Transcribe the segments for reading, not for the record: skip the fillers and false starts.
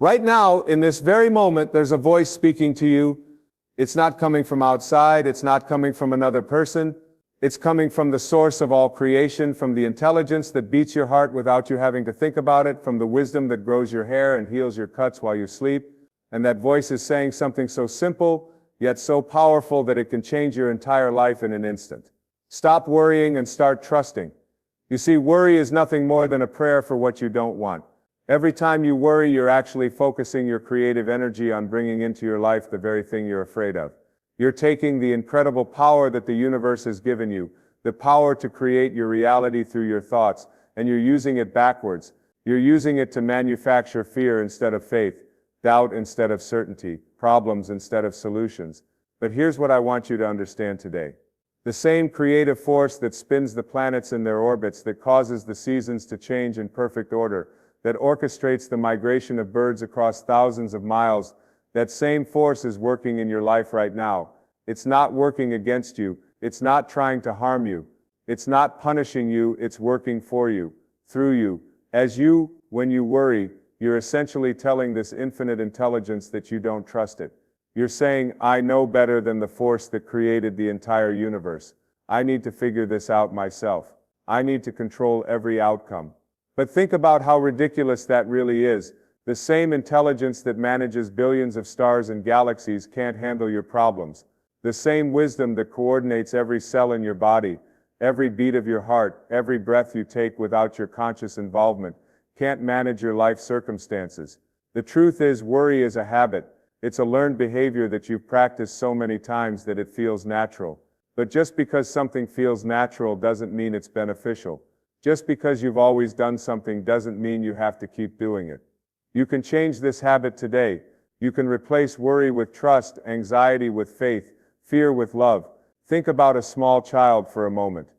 Right now, in this very moment, there's a voice speaking to you. It's not coming from outside. It's not coming from another person. It's coming from the source of all creation, from the intelligence that beats your heart without you having to think about it, from the wisdom that grows your hair and heals your cuts while you sleep. And that voice is saying something so simple, yet so powerful that it can change your entire life in an instant. Stop worrying and start trusting. You see, worry is nothing more than a prayer for what you don't want. Every time you worry, you're actually focusing your creative energy on bringing into your life the very thing you're afraid of. You're taking the incredible power that the universe has given you, the power to create your reality through your thoughts, and you're using it backwards. You're using it to manufacture fear instead of faith, doubt instead of certainty, problems instead of solutions. But here's what I want you to understand today. The same creative force that spins the planets in their orbits, that causes the seasons to change in perfect order, that orchestrates the migration of birds across thousands of miles, that same force is working in your life right now. It's not working against you. It's not trying to harm you. It's not punishing you. It's working for you, through you. When you worry, you're essentially telling this infinite intelligence that you don't trust it. You're saying, I know better than the force that created the entire universe. I need to figure this out myself. I need to control every outcome. But think about how ridiculous that really is. The same intelligence that manages billions of stars and galaxies can't handle your problems. The same wisdom that coordinates every cell in your body, every beat of your heart, every breath you take without your conscious involvement, can't manage your life circumstances. The truth is, worry is a habit. It's a learned behavior that you've practiced so many times that it feels natural. But just because something feels natural doesn't mean it's beneficial. Just because you've always done something doesn't mean you have to keep doing it. You can change this habit today. You can replace worry with trust, anxiety with faith, fear with love. Think about a small child for a moment.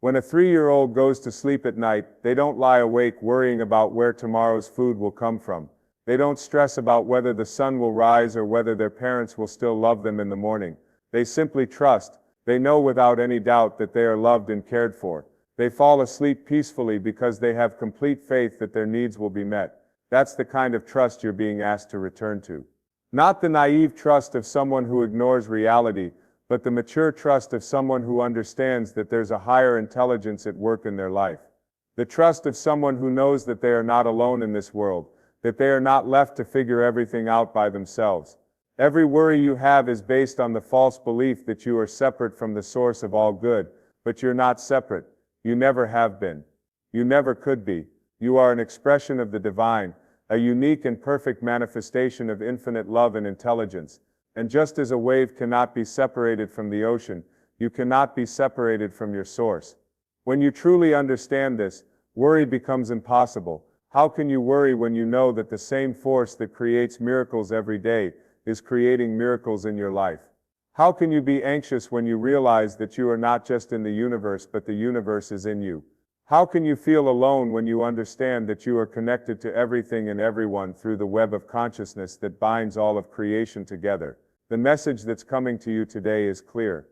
When a 3-year-old goes to sleep at night, they don't lie awake worrying about where tomorrow's food will come from. They don't stress about whether the sun will rise or whether their parents will still love them in the morning. They simply trust. They know without any doubt that they are loved and cared for. They fall asleep peacefully because they have complete faith that their needs will be met. That's the kind of trust you're being asked to return to. Not the naive trust of someone who ignores reality, but the mature trust of someone who understands that there's a higher intelligence at work in their life. The trust of someone who knows that they are not alone in this world, that they are not left to figure everything out by themselves. Every worry you have is based on the false belief that you are separate from the source of all good, but you're not separate. You never have been. You never could be. You are an expression of the divine, a unique and perfect manifestation of infinite love and intelligence. And just as a wave cannot be separated from the ocean, you cannot be separated from your source. When you truly understand this, worry becomes impossible. How can you worry when you know that the same force that creates miracles every day is creating miracles in your life? How can you be anxious when you realize that you are not just in the universe, but the universe is in you? How can you feel alone when you understand that you are connected to everything and everyone through the web of consciousness that binds all of creation together? The message that's coming to you today is clear.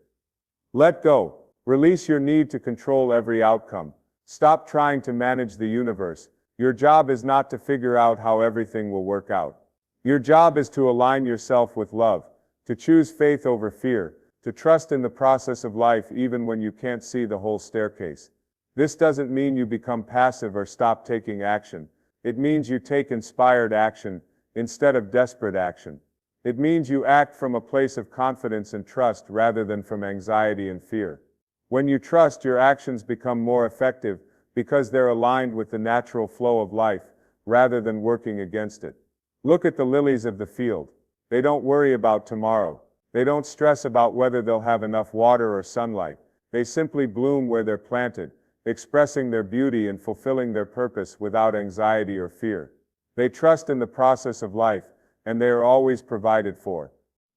Let go. Release your need to control every outcome. Stop trying to manage the universe. Your job is not to figure out how everything will work out. Your job is to align yourself with love, to choose faith over fear, to trust in the process of life even when you can't see the whole staircase. This doesn't mean you become passive or stop taking action. It means you take inspired action instead of desperate action. It means you act from a place of confidence and trust rather than from anxiety and fear. When you trust, your actions become more effective because they're aligned with the natural flow of life rather than working against it. Look at the lilies of the field. They don't worry about tomorrow. They don't stress about whether they'll have enough water or sunlight. They simply bloom where they're planted, expressing their beauty and fulfilling their purpose without anxiety or fear. They trust in the process of life, and they are always provided for.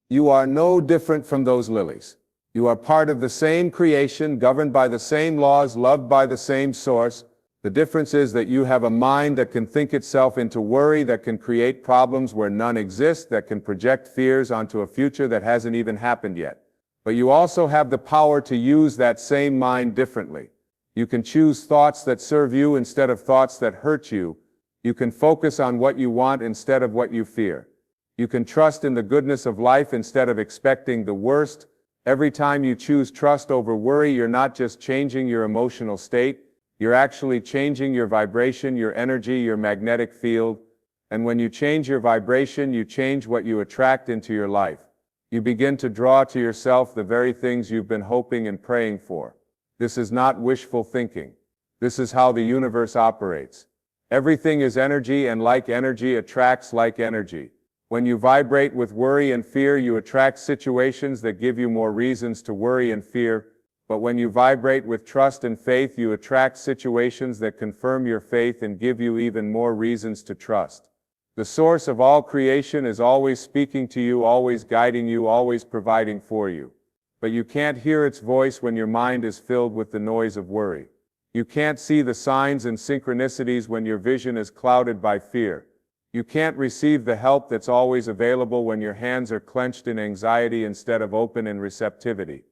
You are no different from those lilies. You are part of the same creation, governed by the same laws, loved by the same source. The difference is that you have a mind that can think itself into worry, that can create problems where none exist, that can project fears onto a future that hasn't even happened yet. But you also have the power to use that same mind differently. You can choose thoughts that serve you instead of thoughts that hurt you. You can focus on what you want instead of what you fear. You can trust in the goodness of life instead of expecting the worst. Every time you choose trust over worry, you're not just changing your emotional state, you're actually changing your vibration, your energy, your magnetic field. And when you change your vibration, you change what you attract into your life. You begin to draw to yourself the very things you've been hoping and praying for. This is not wishful thinking. This is how the universe operates. Everything is energy, and like energy attracts like energy. When you vibrate with worry and fear, you attract situations that give you more reasons to worry and fear. But when you vibrate with trust and faith, you attract situations that confirm your faith and give you even more reasons to trust. The source of all creation is always speaking to you, always guiding you, always providing for you. But you can't hear its voice when your mind is filled with the noise of worry. You can't see the signs and synchronicities when your vision is clouded by fear. You can't receive the help that's always available when your hands are clenched in anxiety instead of open in receptivity.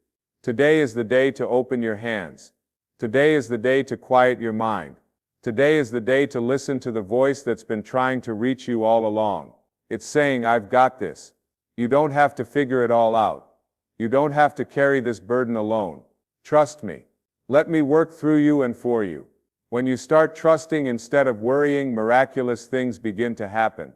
Today is the day to open your hands. Today is the day to quiet your mind. Today is the day to listen to the voice that's been trying to reach you all along. It's saying, I've got this. You don't have to figure it all out. You don't have to carry this burden alone. Trust me. Let me work through you and for you. When you start trusting instead of worrying, miraculous things begin to happen.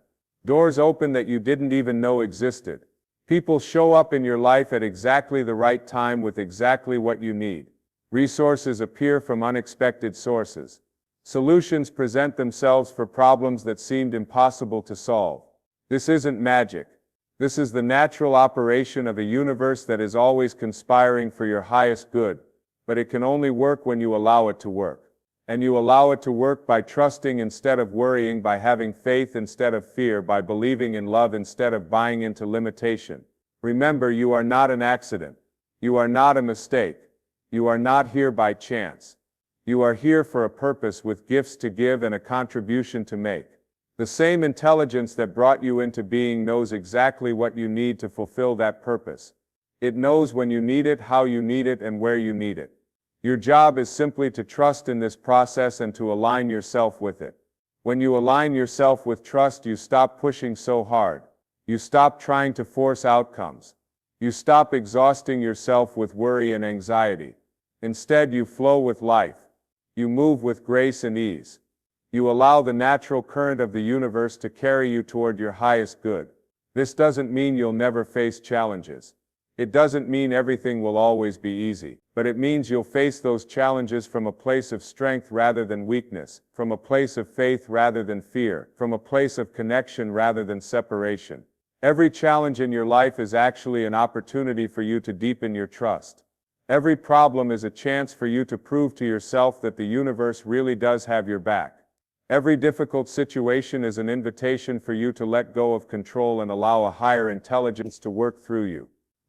Doors open that you didn't even know existed. People show up in your life at exactly the right time with exactly what you need. Resources appear from unexpected sources. Solutions present themselves for problems that seemed impossible to solve. This isn't magic. This is the natural operation of a universe that is always conspiring for your highest good, but it can only work when you allow it to work. And you allow it to work by trusting instead of worrying, by having faith instead of fear, by believing in love instead of buying into limitation. Remember, you are not an accident. You are not a mistake. You are not here by chance. You are here for a purpose, with gifts to give and a contribution to make. The same intelligence that brought you into being knows exactly what you need to fulfill that purpose. It knows when you need it, how you need it, and where you need it. Your job is simply to trust in this process and to align yourself with it. When you align yourself with trust, you stop pushing so hard. You stop trying to force outcomes. You stop exhausting yourself with worry and anxiety. Instead, you flow with life. You move with grace and ease. You allow the natural current of the universe to carry you toward your highest good. This doesn't mean you'll never face challenges. It doesn't mean everything will always be easy, but it means you'll face those challenges from a place of strength rather than weakness, from a place of faith rather than fear, from a place of connection rather than separation. Every challenge in your life is actually an opportunity for you to deepen your trust. Every problem is a chance for you to prove to yourself that the universe really does have your back. Every difficult situation is an invitation for you to let go of control and allow a higher intelligence to work through you.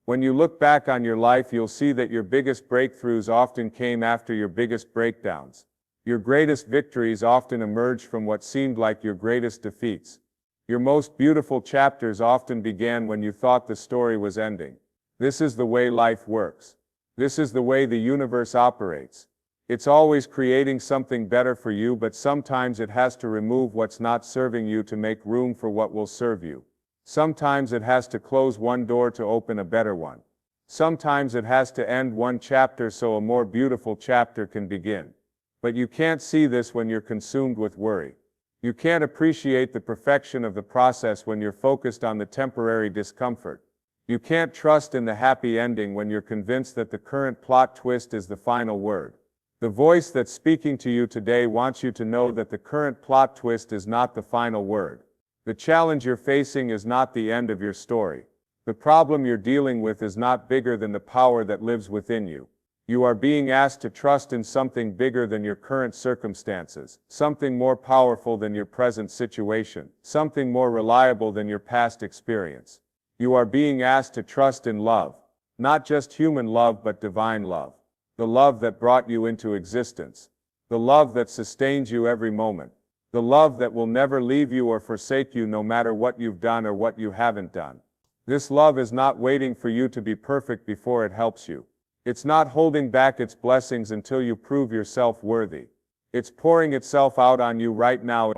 When you look back on your life, you'll see that your biggest breakthroughs often came after your biggest breakdowns. Your greatest victories often emerged from what seemed like your greatest defeats. Your most beautiful chapters often began when you thought the story was ending. This is the way life works. This is the way the universe operates. It's always creating something better for you, but sometimes it has to remove what's not serving you to make room for what will serve you. Sometimes it has to close one door to open a better one. Sometimes it has to end one chapter so a more beautiful chapter can begin. But you can't see this when you're consumed with worry. You can't appreciate the perfection of the process when you're focused on the temporary discomfort. You can't trust in the happy ending when you're convinced that the current plot twist is the final word. The voice that's speaking to you today wants you to know that the current plot twist is not the final word. The challenge you're facing is not the end of your story. The problem you're dealing with is not bigger than the power that lives within you. You are being asked to trust in something bigger than your current circumstances, something more powerful than your present situation, something more reliable than your past experience. You are being asked to trust in love, not just human love but divine love. The love that brought you into existence. The love that sustains you every moment. The love that will never leave you or forsake you no matter what you've done or what you haven't done. This love is not waiting for you to be perfect before it helps you. It's not holding back its blessings until you prove yourself worthy. It's pouring itself out on you right now,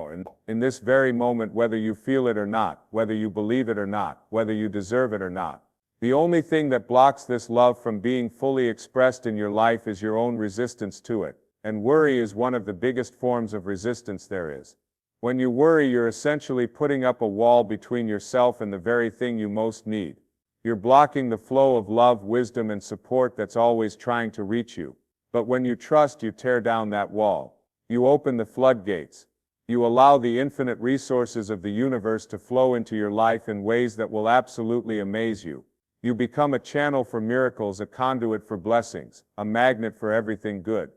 in this very moment, whether you feel it or not, whether you believe it or not, whether you deserve it or not. The only thing that blocks this love from being fully expressed in your life is your own resistance to it. And worry is one of the biggest forms of resistance there is. When you worry, you're essentially putting up a wall between yourself and the very thing you most need. You're blocking the flow of love, wisdom, and support that's always trying to reach you. But when you trust, you tear down that wall. You open the floodgates. You allow the infinite resources of the universe to flow into your life in ways that will absolutely amaze you. You become a channel for miracles, a conduit for blessings, a magnet for everything good.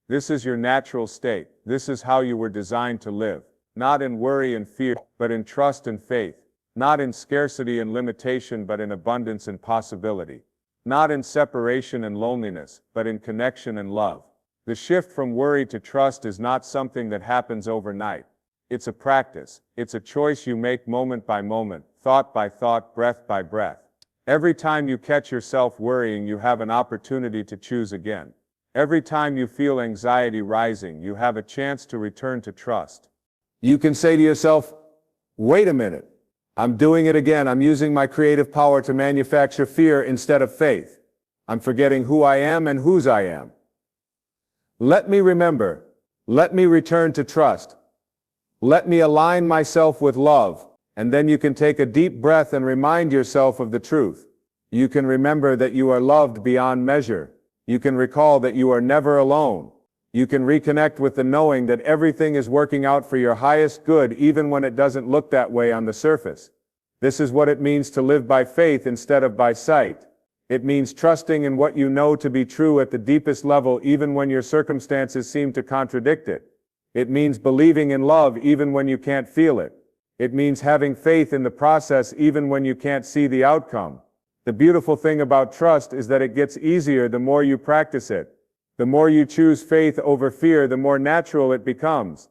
This is your natural state. This is how you were designed to live. Not in worry and fear, but in trust and faith. Not in scarcity and limitation, but in abundance and possibility. Not in separation and loneliness, but in connection and love. The shift from worry to trust is not something that happens overnight. It's a practice. It's a choice you make moment by moment, thought by thought, breath by breath. Every time you catch yourself worrying, you have an opportunity to choose again. Every time you feel anxiety rising, you have a chance to return to trust. You can say to yourself, wait a minute. I'm doing it again. I'm using my creative power to manufacture fear instead of faith. I'm forgetting who I am and whose I am. Let me remember. Let me return to trust. Let me align myself with love. And then you can take a deep breath and remind yourself of the truth. You can remember that you are loved beyond measure. You can recall that you are never alone. You can reconnect with the knowing that everything is working out for your highest good, even when it doesn't look that way on the surface. This is what it means to live by faith instead of by sight. It means trusting in what you know to be true at the deepest level, even when your circumstances seem to contradict it. It means believing in love even when you can't feel it. It means having faith in the process even when you can't see the outcome. The beautiful thing about trust is that it gets easier the more you practice it. The more you choose faith over fear, the more natural it becomes.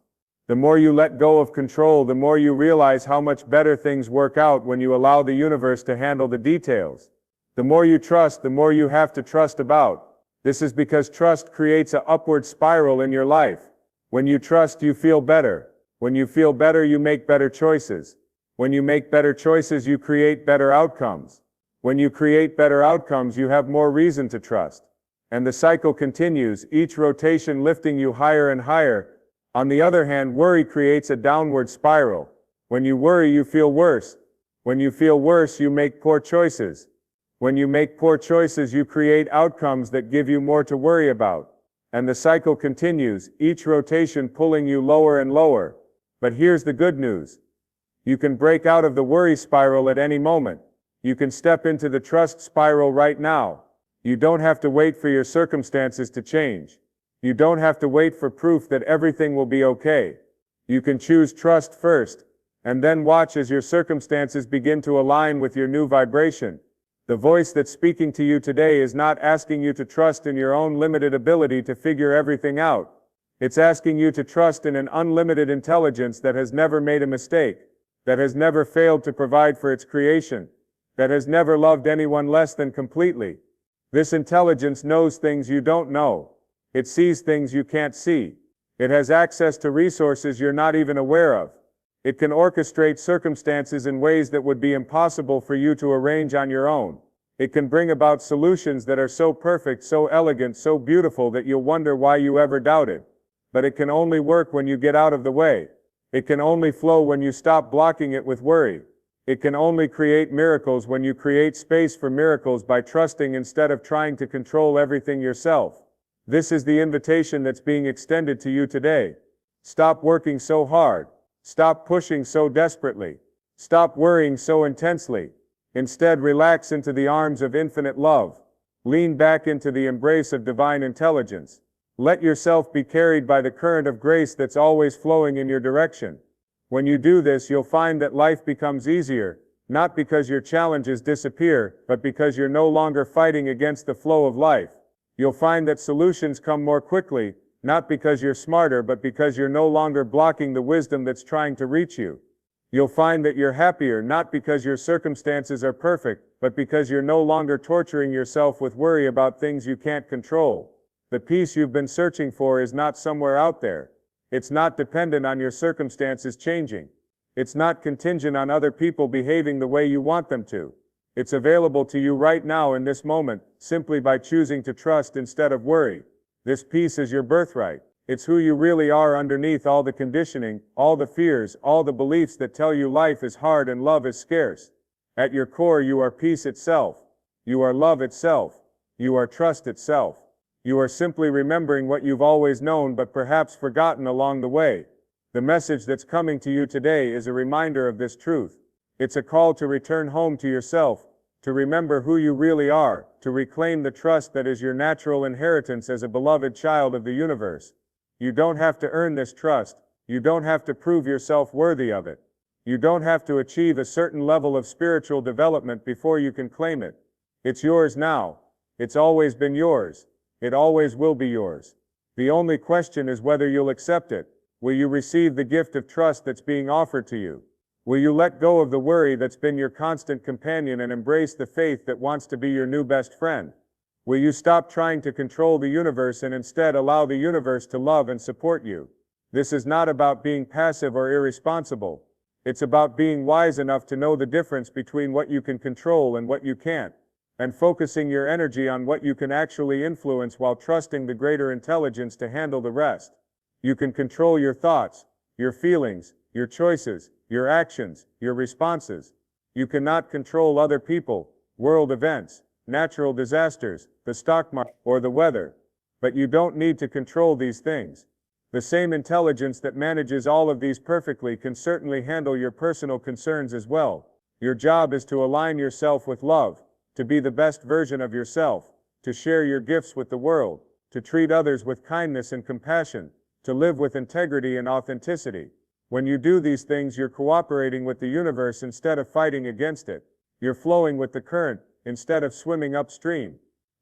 The more you let go of control, the more you realize how much better things work out when you allow the universe to handle the details. The more you trust, the more you have to trust about. This is because trust creates an upward spiral in your life. When you trust, you feel better. When you feel better, you make better choices. When you make better choices, you create better outcomes. When you create better outcomes, you have more reason to trust. And the cycle continues, each rotation lifting you higher and higher. On the other hand, worry creates a downward spiral. When you worry, you feel worse. When you feel worse, you make poor choices. When you make poor choices, you create outcomes that give you more to worry about. And the cycle continues, each rotation pulling you lower and lower. But here's the good news. You can break out of the worry spiral at any moment. You can step into the trust spiral right now. You don't have to wait for your circumstances to change. You don't have to wait for proof that everything will be okay. You can choose trust first, and then watch as your circumstances begin to align with your new vibration. The voice that's speaking to you today is not asking you to trust in your own limited ability to figure everything out. It's asking you to trust in an unlimited intelligence that has never made a mistake, that has never failed to provide for its creation, that has never loved anyone less than completely. This intelligence knows things you don't know. It sees things you can't see. It has access to resources you're not even aware of. It can orchestrate circumstances in ways that would be impossible for you to arrange on your own. It can bring about solutions that are so perfect, so elegant, so beautiful that you'll wonder why you ever doubted. But it can only work when you get out of the way. It can only flow when you stop blocking it with worry. It can only create miracles when you create space for miracles by trusting instead of trying to control everything yourself. This is the invitation that's being extended to you today. Stop working so hard. Stop pushing so desperately. Stop worrying so intensely. Instead, relax into the arms of infinite love. Lean back into the embrace of divine intelligence. Let yourself be carried by the current of grace that's always flowing in your direction. When you do this, you'll find that life becomes easier, not because your challenges disappear, but because you're no longer fighting against the flow of life. You'll find that solutions come more quickly, not because you're smarter, but because you're no longer blocking the wisdom that's trying to reach you. You'll find that you're happier, not because your circumstances are perfect, but because you're no longer torturing yourself with worry about things you can't control. The peace you've been searching for is not somewhere out there. It's not dependent on your circumstances changing. It's not contingent on other people behaving the way you want them to. It's available to you right now in this moment, simply by choosing to trust instead of worry. This peace is your birthright. It's who you really are underneath all the conditioning, all the fears, all the beliefs that tell you life is hard and love is scarce. At your core, you are peace itself. You are love itself. You are trust itself. You are simply remembering what you've always known but perhaps forgotten along the way. The message that's coming to you today is a reminder of this truth. It's a call to return home to yourself, to remember who you really are, to reclaim the trust that is your natural inheritance as a beloved child of the universe. You don't have to earn this trust. You don't have to prove yourself worthy of it. You don't have to achieve a certain level of spiritual development before you can claim it. It's yours now. It's always been yours. It always will be yours. The only question is whether you'll accept it. Will you receive the gift of trust that's being offered to you? Will you let go of the worry that's been your constant companion and embrace the faith that wants to be your new best friend? Will you stop trying to control the universe and instead allow the universe to love and support you? This is not about being passive or irresponsible. It's about being wise enough to know the difference between what you can control and what you can't, and focusing your energy on what you can actually influence while trusting the greater intelligence to handle the rest. You can control your thoughts, your feelings, your choices, your actions, your responses. You cannot control other people, world events, natural disasters, the stock market, or the weather. But you don't need to control these things. The same intelligence that manages all of these perfectly can certainly handle your personal concerns as well. Your job is to align yourself with love, to be the best version of yourself, to share your gifts with the world, to treat others with kindness and compassion, to live with integrity and authenticity. When you do these things, you're cooperating with the universe instead of fighting against it. You're flowing with the current instead of swimming upstream.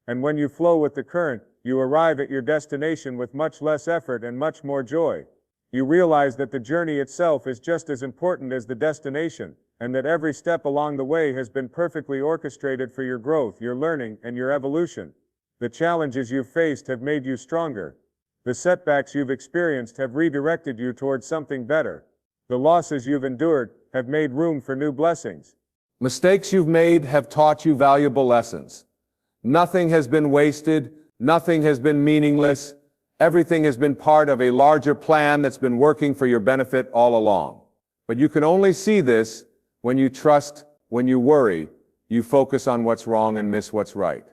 And when you flow with the current, you arrive at your destination with much less effort and much more joy. You realize that the journey itself is just as important as the destination, and that every step along the way has been perfectly orchestrated for your growth, your learning, and your evolution. The challenges you've faced have made you stronger. The setbacks you've experienced have redirected you towards something better. The losses you've endured have made room for new blessings. Mistakes you've made have taught you valuable lessons. Nothing has been wasted. Nothing has been meaningless. Everything has been part of a larger plan that's been working for your benefit all along. But you can only see this when you trust. When you worry, you focus on what's wrong and miss what's right.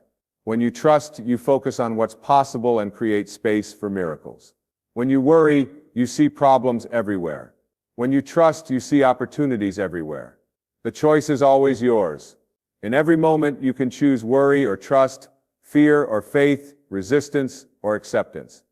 When you trust, you focus on what's possible and create space for miracles. When you worry, you see problems everywhere. When you trust, you see opportunities everywhere. The choice is always yours. In every moment, you can choose worry or trust, fear or faith, resistance or acceptance.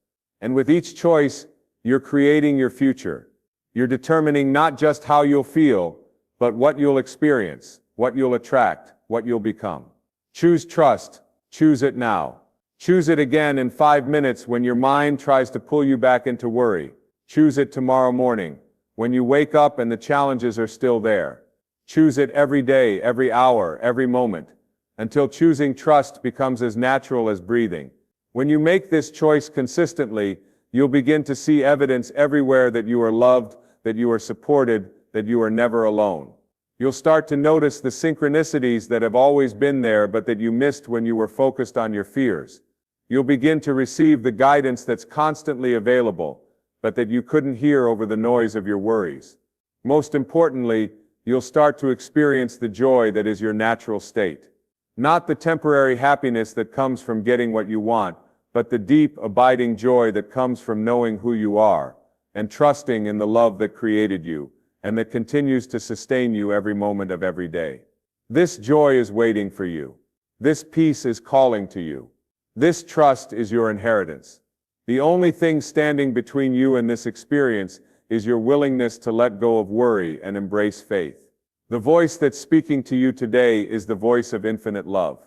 And with each choice, you're creating your future. You're determining not just how you'll feel, but what you'll experience, what you'll attract, what you'll become. Choose trust. Choose it now. Choose it again in 5 minutes when your mind tries to pull you back into worry. Choose it tomorrow morning, when you wake up and the challenges are still there. Choose it every day, every hour, every moment, until choosing trust becomes as natural as breathing. When you make this choice consistently, you'll begin to see evidence everywhere that you are loved, that you are supported, that you are never alone. You'll start to notice the synchronicities that have always been there but that you missed when you were focused on your fears. You'll begin to receive the guidance that's constantly available, but that you couldn't hear over the noise of your worries. Most importantly, you'll start to experience the joy that is your natural state. Not the temporary happiness that comes from getting what you want, but the deep, abiding joy that comes from knowing who you are, and trusting in the love that created you, and that continues to sustain you every moment of every day. This joy is waiting for you. This peace is calling to you. This trust is your inheritance. The only thing standing between you and this experience is your willingness to let go of worry and embrace faith. The voice that's speaking to you today is the voice of infinite love.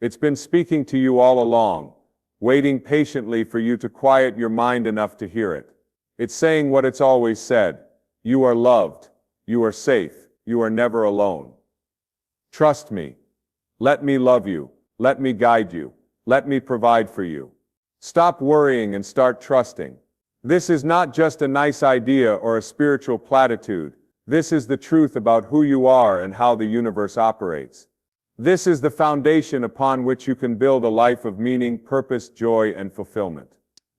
It's been speaking to you all along, waiting patiently for you to quiet your mind enough to hear it. It's saying what it's always said. You are loved. You are safe. You are never alone. Trust me. Let me love you. Let me guide you. Let me provide for you. Stop worrying and start trusting. This is not just a nice idea or a spiritual platitude. This is the truth about who you are and how the universe operates. This is the foundation upon which you can build a life of meaning, purpose, joy, and fulfillment.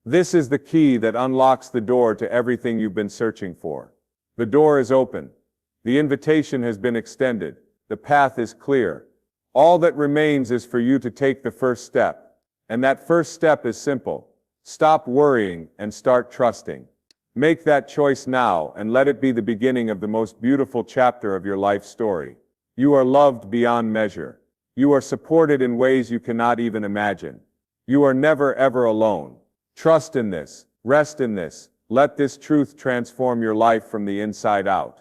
This is the key that unlocks the door to everything you've been searching for. The door is open. The invitation has been extended. The path is clear. All that remains is for you to take the first step. And that first step is simple. Stop worrying and start trusting. Make that choice now and let it be the beginning of the most beautiful chapter of your life story. You are loved beyond measure. You are supported in ways you cannot even imagine. You are never ever alone. Trust in this. Rest in this. Let this truth transform your life from the inside out.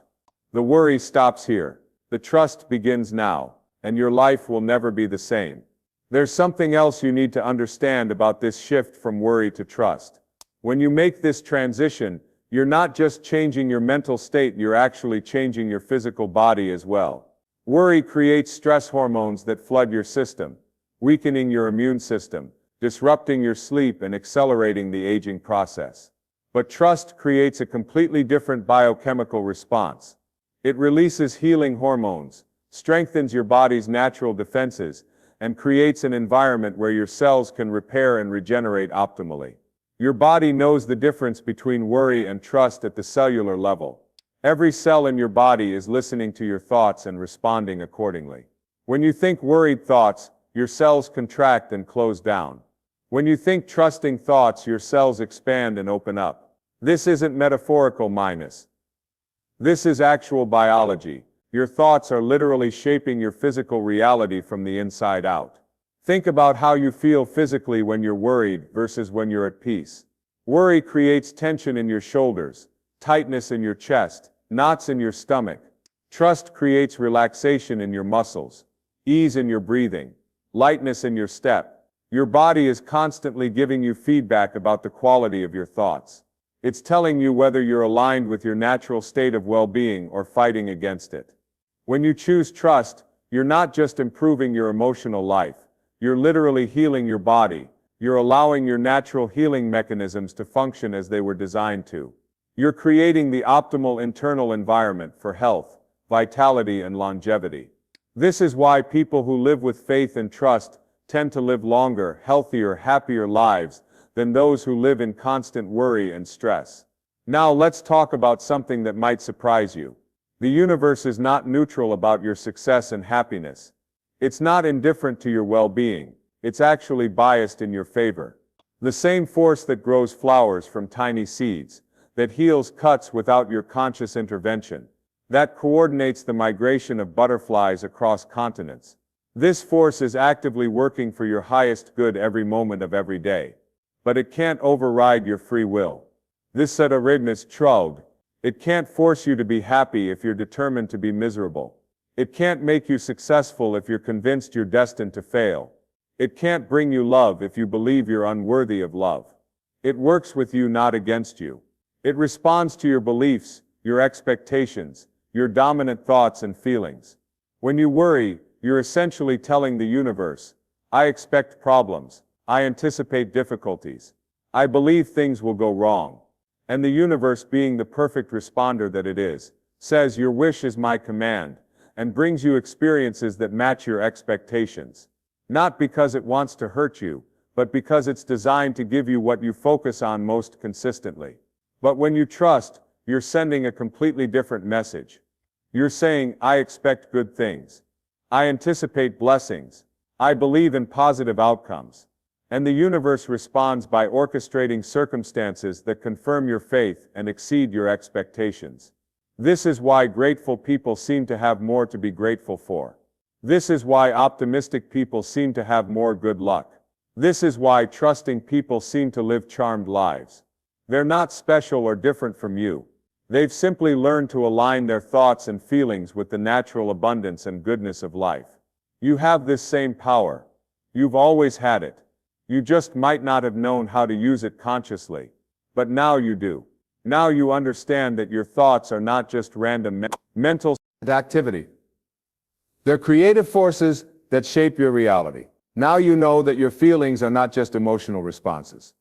The worry stops here. The trust begins now, and your life will never be the same. There's something else you need to understand about this shift from worry to trust. When you make this transition, you're not just changing your mental state, you're actually changing your physical body as well. Worry creates stress hormones that flood your system, weakening your immune system, disrupting your sleep, and accelerating the aging process. But trust creates a completely different biochemical response. It releases healing hormones, strengthens your body's natural defenses, and creates an environment where your cells can repair and regenerate optimally. Your body knows the difference between worry and trust at the cellular level. Every cell in your body is listening to your thoughts and responding accordingly. When you think worried thoughts, your cells contract and close down. When you think trusting thoughts, your cells expand and open up. This isn't metaphorical minus. This is actual biology. Your thoughts are literally shaping your physical reality from the inside out. Think about how you feel physically when you're worried versus when you're at peace. Worry creates tension in your shoulders, tightness in your chest, knots in your stomach. Trust creates relaxation in your muscles, ease in your breathing, lightness in your step. Your body is constantly giving you feedback about the quality of your thoughts. It's telling you whether you're aligned with your natural state of well-being or fighting against it. When you choose trust, you're not just improving your emotional life. You're literally healing your body. You're allowing your natural healing mechanisms to function as they were designed to. You're creating the optimal internal environment for health, vitality, and longevity. This is why people who live with faith and trust tend to live longer, healthier, happier lives than those who live in constant worry and stress. Now let's talk about something that might surprise you. The universe is not neutral about your success and happiness. It's not indifferent to your well-being. It's actually biased in your favor. The same force that grows flowers from tiny seeds, that heals cuts without your conscious intervention, that coordinates the migration of butterflies across continents. This force is actively working for your highest good every moment of every day. But it can't override your free will. This said Arignus Trug. It can't force you to be happy if you're determined to be miserable. It can't make you successful if you're convinced you're destined to fail. It can't bring you love if you believe you're unworthy of love. It works with you, not against you. It responds to your beliefs, your expectations, your dominant thoughts and feelings. When you worry, you're essentially telling the universe, I expect problems. I anticipate difficulties. I believe things will go wrong. And the universe, being the perfect responder that it is, says your wish is my command, and brings you experiences that match your expectations. Not because it wants to hurt you, but because it's designed to give you what you focus on most consistently. But when you trust, you're sending a completely different message. You're saying, I expect good things. I anticipate blessings. I believe in positive outcomes. And the universe responds by orchestrating circumstances that confirm your faith and exceed your expectations. This is why grateful people seem to have more to be grateful for. This is why optimistic people seem to have more good luck. This is why trusting people seem to live charmed lives. They're not special or different from you. They've simply learned to align their thoughts and feelings with the natural abundance and goodness of life. You have this same power. You've always had it. You just might not have known how to use it consciously. But now you do. Now you understand that your thoughts are not just random mental activity. They're creative forces that shape your reality. Now you know that your feelings are not just emotional responses.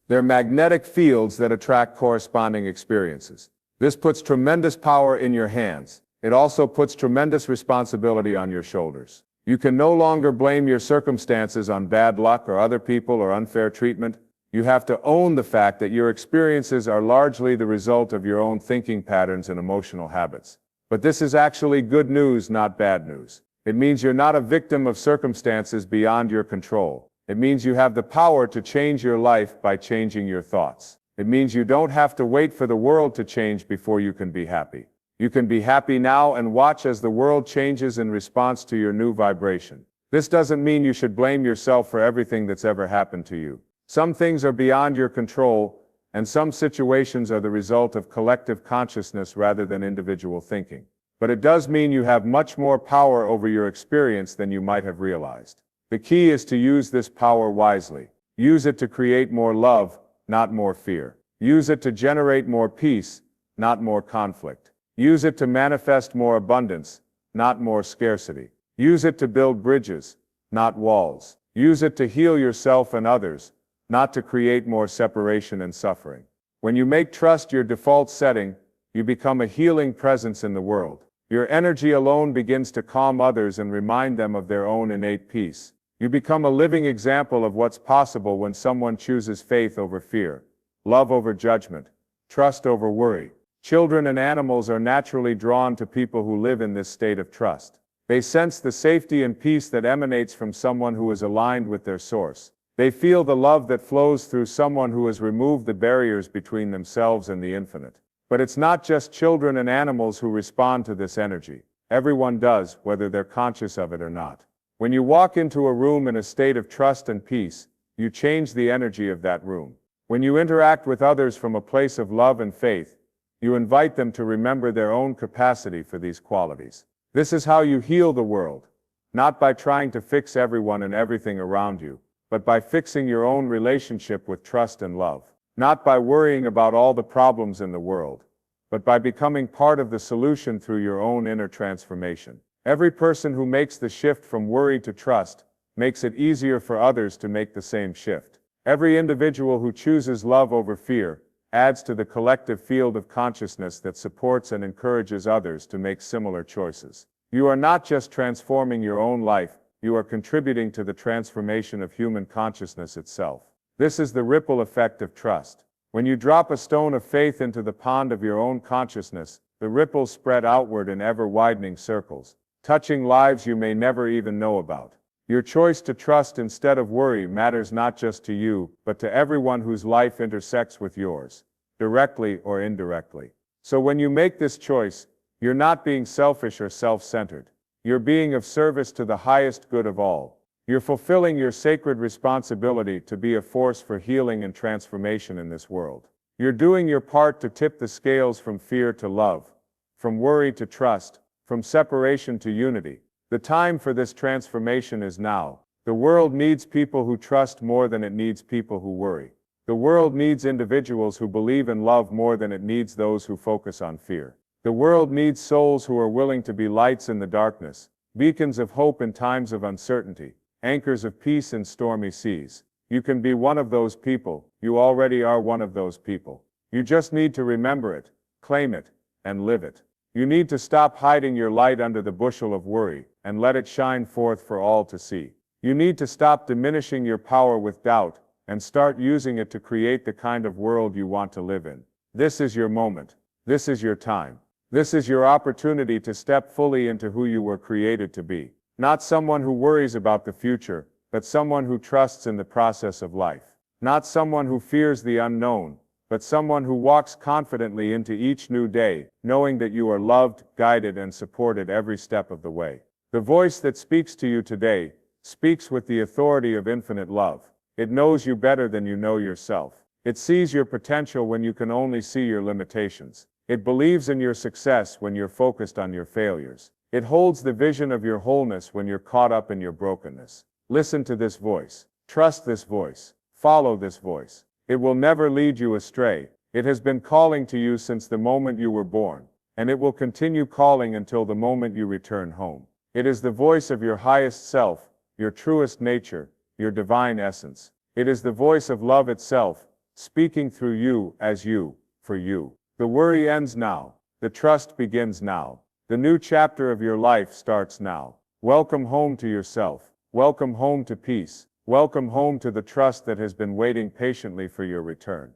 They're magnetic fields that attract corresponding experiences. This puts tremendous power in your hands. It also puts tremendous responsibility on your shoulders. You can no longer blame your circumstances on bad luck or other people or unfair treatment. You have to own the fact that your experiences are largely the result of your own thinking patterns and emotional habits. But this is actually good news, not bad news. It means you're not a victim of circumstances beyond your control. It means you have the power to change your life by changing your thoughts. It means you don't have to wait for the world to change before you can be happy. You can be happy now and watch as the world changes in response to your new vibration. This doesn't mean you should blame yourself for everything that's ever happened to you. Some things are beyond your control, and some situations are the result of collective consciousness rather than individual thinking. But it does mean you have much more power over your experience than you might have realized. The key is to use this power wisely. Use it to create more love, not more fear. Use it to generate more peace, not more conflict. Use it to manifest more abundance, not more scarcity. Use it to build bridges, not walls. Use it to heal yourself and others, not to create more separation and suffering. When you make trust your default setting, you become a healing presence in the world. Your energy alone begins to calm others and remind them of their own innate peace. You become a living example of what's possible when someone chooses faith over fear, love over judgment, trust over worry. Children and animals are naturally drawn to people who live in this state of trust. They sense the safety and peace that emanates from someone who is aligned with their source. They feel the love that flows through someone who has removed the barriers between themselves and the infinite. But it's not just children and animals who respond to this energy. Everyone does, whether they're conscious of it or not. When you walk into a room in a state of trust and peace, you change the energy of that room. When you interact with others from a place of love and faith, you invite them to remember their own capacity for these qualities. This is how you heal the world, not by trying to fix everyone and everything around you, but by fixing your own relationship with trust and love. Not by worrying about all the problems in the world, but by becoming part of the solution through your own inner transformation. Every person who makes the shift from worry to trust makes it easier for others to make the same shift. Every individual who chooses love over fear adds to the collective field of consciousness that supports and encourages others to make similar choices. You are not just transforming your own life, you are contributing to the transformation of human consciousness itself. This is the ripple effect of trust. When you drop a stone of faith into the pond of your own consciousness, the ripples spread outward in ever-widening circles, touching lives you may never even know about. Your choice to trust instead of worry matters not just to you, but to everyone whose life intersects with yours, directly or indirectly. So when you make this choice, you're not being selfish or self-centered. You're being of service to the highest good of all. You're fulfilling your sacred responsibility to be a force for healing and transformation in this world. You're doing your part to tip the scales from fear to love, from worry to trust, from separation to unity. The time for this transformation is now. The world needs people who trust more than it needs people who worry. The world needs individuals who believe in love more than it needs those who focus on fear. The world needs souls who are willing to be lights in the darkness, beacons of hope in times of uncertainty, anchors of peace in stormy seas. You can be one of those people. You already are one of those people. You just need to remember it, claim it, and live it. You need to stop hiding your light under the bushel of worry and let it shine forth for all to see. You need to stop diminishing your power with doubt and start using it to create the kind of world you want to live in. This is your moment. This is your time. This is your opportunity to step fully into who you were created to be. Not someone who worries about the future, but someone who trusts in the process of life. Not someone who fears the unknown, but someone who walks confidently into each new day, knowing that you are loved, guided, and supported every step of the way. The voice that speaks to you today speaks with the authority of infinite love. It knows you better than you know yourself. It sees your potential when you can only see your limitations. It believes in your success when you're focused on your failures. It holds the vision of your wholeness when you're caught up in your brokenness. Listen to this voice. Trust this voice. Follow this voice. It will never lead you astray. It has been calling to you since the moment you were born, and it will continue calling until the moment you return home. It is the voice of your highest self, your truest nature, your divine essence. It is the voice of love itself, speaking through you, as you, for you. The worry ends now. The trust begins now. The new chapter of your life starts now. Welcome home to yourself. Welcome home to peace. Welcome home to the trust that has been waiting patiently for your return.